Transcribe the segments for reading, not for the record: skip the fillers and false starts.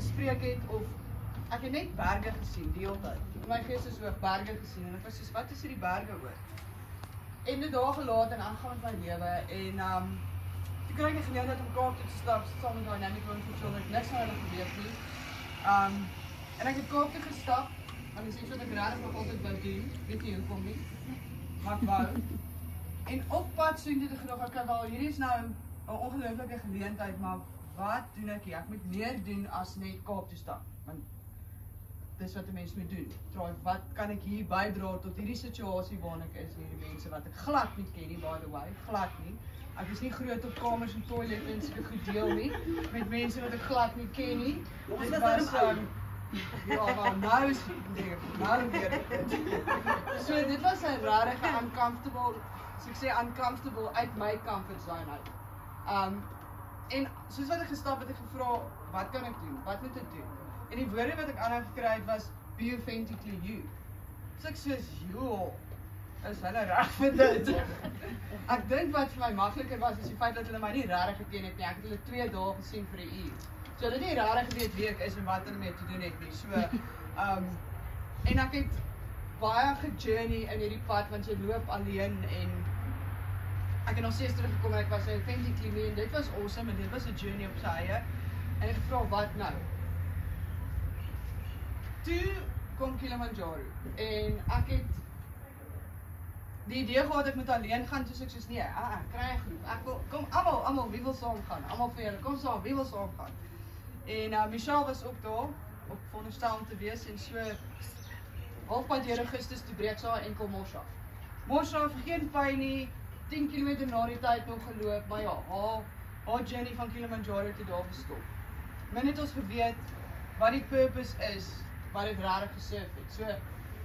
gespreek het of ek het net berge gesien die hele tyd. My gees is ook berge gesien en ek was soos wat is hierdie berge oor? En dit daar gelaat en aangaan met my lewe en toe kry ek die geleentheid om Kaap toe te stap saam met Dynamic Woon vir Children, niks van hulle geweet nie. En ek het Kaap toe gestap, want dis iets wat ek regtig nog altyd wou doen, weet nie hoekom nie, maar ek wou. En op pad soontoe te gedog, ek wel, hierdie is nou 'n ongelooflike geleentheid, maar wat doen ek hier? Ek moet meer doen as net Kaap toe stap, want dis wat 'n mens moet doen. Wat kan ek hier bydra tot hierdie situasie waarin ek is, hierdie mense wat ek glad nie ken nie, by the way, glad nie. Ek is nie groot op kamers en toilet en so goed deel nie, met mense wat ek glad nie ken nie. Dit was, ja, maar nou is dit, nou weer dit. So dit was 'n regtig uncomfortable, so ek sê uncomfortable uit my comfort zone uit. En soos wat ek gestap het, ek gevra, wat kan ek doen? Wat moet ek doen? En die woorde wat ek aanhou gekry het was, be authentically you. So ek soos, joh, is hulle reg vir dit? Ek dink wat vir my makliker was, is die feit dat hulle my nie regtig geken het nie. Ek het hulle 2 dae gesien vir 'n uur. So hulle het nie regtig geweet wie ek is en wat hulle mee te doen het nie. So, en ek het baie gejourney in hierdie pad, want jy loop alleen en ek het nog steeds teruggekom en ek was authentically me en dit was awesome en dit was 'n journey op sy eie. En ek gevra, wat nou? Toe kom Kilimanjaro en ek het die idee gehad ek moet alleen gaan, toe ek soos nee, kry 'n groep. Ek wil kom almal, wie wil saam gaan? Almal vir julle, kom saam, wie wil saam gaan? En Michelle was ook daar op veronderstel om te wees en so halfpad deur Augustus toe breek sy haar enkel mors af. Mors af, geen pyn nie, 10 km na die tyd nog geloop, maar ja, haar journey van Kilimanjaro toe daar gestop. Men het ons geweet wat die purpose is, wat dit regtig gesurf het. So,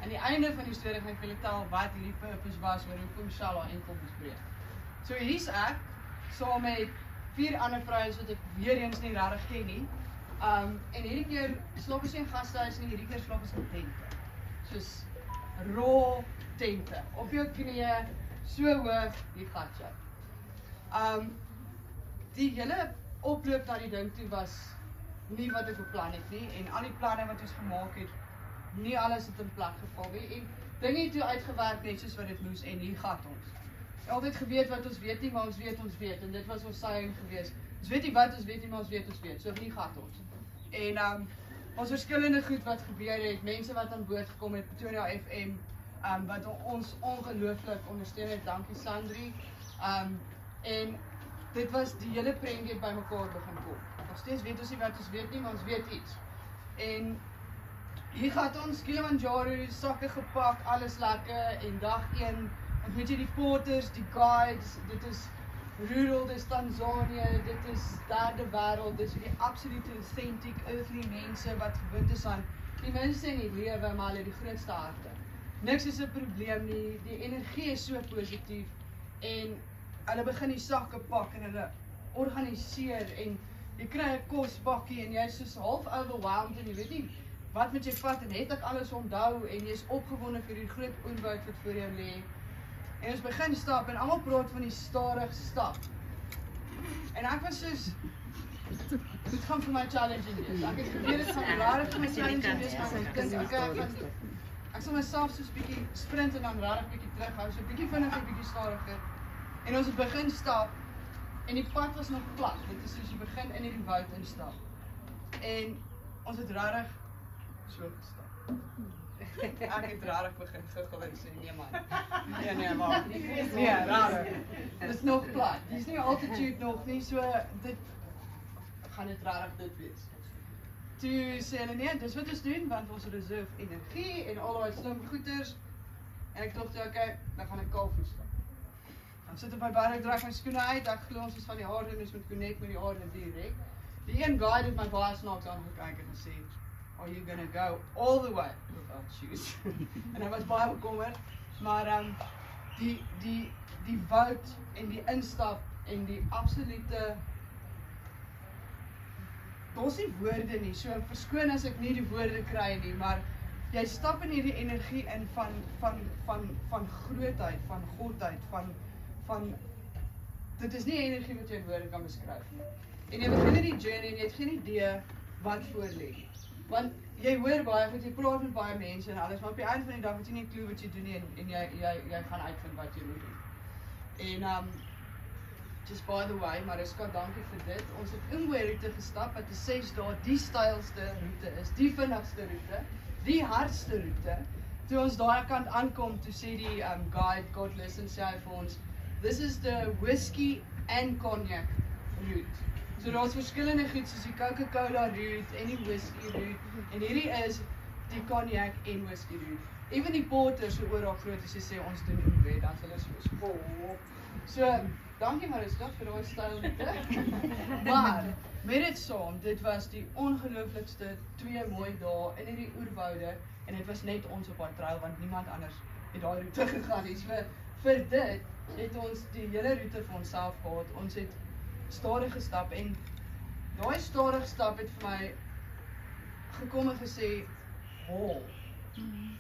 aan die einde van die storie gaan ek julle tel wat hierdie purpose was, waar hoekom Michelle haar enkel bespreek. So hier's ek, saam met 4 ander vrouens wat ek weer eens nie regtig ken nie. En hierdie keer slaap ons nie in gastehuis nie, hierdie keer slaap ons in tente. Soos raw tente, op jou knieë, so hoog, die gatjie. Die hele oploop na die ding toe was nie wat ek beplan het nie, en al die planne wat ons gemaak het, nie alles het in plek geval nie, en dinge het toe uitgewerk net soos wat dit moes, en hier gaat ons. Altyd geweet wat ons weet nie, maar ons weet, en dit was ons saying gewees. Ons weet nie wat ons weet nie, maar ons weet, so hier gaat ons. En ons verskillende goed wat gebeur het, mense wat aan boord gekom het, Pretoria FM, wat ons ongelooflik ondersteun het, dankie Sandri, en dit was die hele prentjie by mekaar begin kom. Nog steeds weet ons nie wat ons weet nie, maar ons weet iets. En hier gaat ons, Kilimanjaro, sakke gepak, alles lekker, en dag 1, ontmoet jy die porters, die guides, dit is rural, dit is Tanzanië, dit is derde wêreld, dit is die absolute authentic, earthly mense wat gewoond is aan die mense in die lewe, maar hulle die grootste harte. Niks is 'n probleem nie, die energie is so positief, en hulle begin die sakke pak, en hulle organiseer, en jy kry 'n kosbakkie, en jy is soos half overwhelmed, en jy weet nie, wat moet jy vat, en het ek alles onthou, en jy is opgewonde vir die groot oerwoud wat voor jou lê. En ons begin stap, en almal praat van die stadig stap. En ek was soos, dit gaan vir my challenging wees. Ek het geweet, dit gaan rarig vir my challenging wees, maar ek sal myself soos bietjie sprint, en dan rarig bietjie terughou, so bietjie vinniger, bietjie stadiger. En ons het begin stap, en die pad was nog plat, dit is soos jy begin in die woud instap. En ons het rarig so gestap. Ek het rarig begin giggel en sê, nee man, nee, maar, nee, rarig, dit is nog plat, dit is nie altitude nog nie, so, dit, gaan dit rarig dit wees. Toe sê hulle, nee, dis wat ons doen, want ons reserve energie, en al die slim goeders, en ek dacht, okay, dan gaan ek kalfoes stap. Dan sit op my bar, ek draag my skoene uit, ek glo ons is van die aarde, en ons moet connect met die aarde direct. Die een guide het my baie snaaks aangekyk en gesê, are you gonna go all the way without shoes? En hy was baie bekommerd, maar die woud en die instap en die absolute, daar's nie woorde nie, so verskoon as ek nie die woorde kry nie, maar jy stap in hierdie energie in van grootheid, van godheid, van dit is nie energie wat jy in woorde kan beskryf nie. En jy begin in die journey en jy het geen idee wat voor lê. Want jy hoor baie goed, jy praat met baie mense en alles, maar op die einde van die dag het jy nie 'n klou wat jy doen nie en jy gaan uitvind wat jy moet doen. En just by the way, Mariska, dankie vir dit. Ons het Umwe route gestap wat 'n 6 dae die stylste route is, die vinnigste route, die hardste route. Toe ons daai kant aankom, toe sê die guide, God listen, sê hy vir ons, this is the whiskey and cognac route. So daar's verskillende goed soos die Coca-Cola route en die whisky route en hierdie is die cognac en whisky route. Even die porters so oor daar groot as jy sê ons doen Umwe, dan hulle so So, dankie Mariska vir daai stylroute. Maar met dit saam, dit was die ongelooflikste 2 mooi dae in hierdie oerwoude en dit was net ons op haar trail want niemand anders het daai route gegaan nie. So vir dit het ons die hele route vir onsself gehad. Ons het stadig gestap en daai stadig stap het vir my gekom en gesê,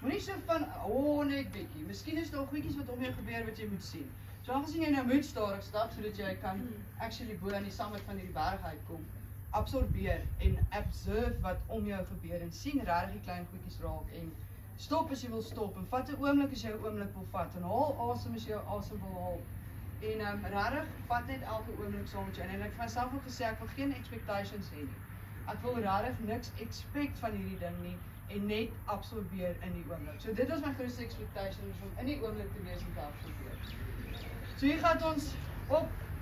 moenie so van, net bietjie. Miskien is daar goedjies wat om jou gebeur wat jy moet sien. So aangezien jy nou moet stadig stap, sodat jy kan actually bo aan die summit van hierdie berg uitkom, absorbeer en observe wat om jou gebeur en sien regtig die klein goedjies raak en stop as jy wil stop en vat 'n oomblik as jy 'n oomblik wil vat en haal asem as jy asem wil haal. En regtig vat net elke oomblik saam met jou en ek het vir myself ook gesê ek wil geen expectations hê nie. Ek wil regtig niks expect van hierdie ding nie en net absorbeer in die oomblik. So dit was my grootste expectation om in die oomblik te wees en te absorbeer. So hier gaan ons op